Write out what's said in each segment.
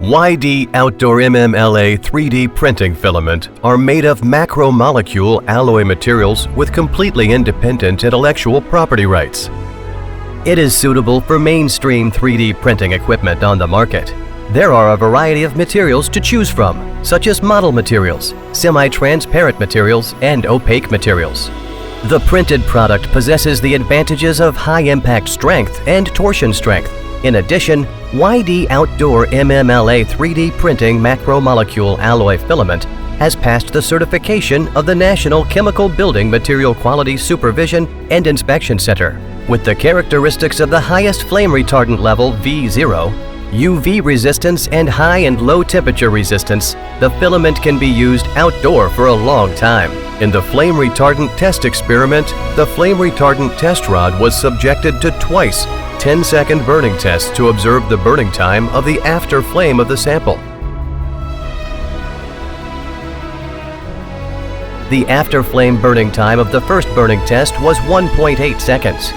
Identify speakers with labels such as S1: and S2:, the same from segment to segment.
S1: YD Outdoor MMLA 3D printing filament are made of macromolecule alloy materials with completely independent intellectual property rights. It is suitable for mainstream 3D printing equipment on the market. There are a variety of materials to choose from, such as model materials, semi-transparent materials, and opaque materials. The printed product possesses the advantages of high impact strength and torsion strength. In addition, YD Outdoor MMLA 3D printing macromolecule alloy filament has passed the certification of the National Chemical Building Material Quality Supervision and Inspection Center. With the characteristics of the highest flame retardant level V0, UV resistance, and high and low temperature resistance, the filament can be used outdoor for a long time. In the flame retardant test experiment, the flame retardant test rod was subjected to twice 10-second burning tests to observe the burning time of the after flame of the sample. The after flame burning time of the first burning test was 1.8 seconds.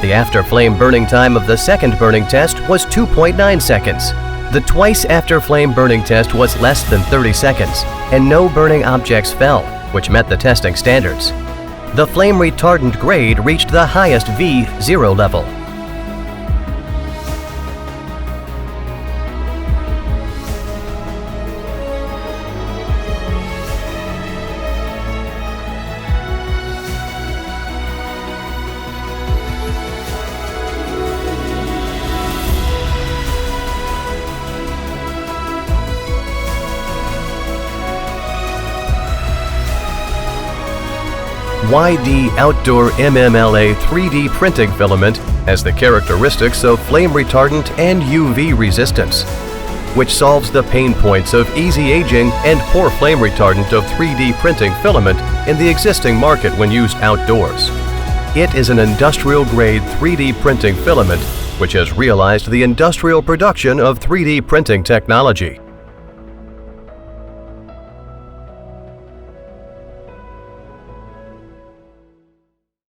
S1: The after flame burning time of the second burning test was 2.9 seconds. The twice after flame burning test was less than 30 seconds, and no burning objects fell, which met the testing standards. The flame retardant grade reached the highest V0 level. YD Outdoor MMLA 3D printing filament has the characteristics of flame retardant and UV resistance, which solves the pain points of easy aging and poor flame retardant of 3D printing filament in the existing market when used outdoors. It is an industrial-grade 3D printing filament which has realized the industrial production of 3D printing technology.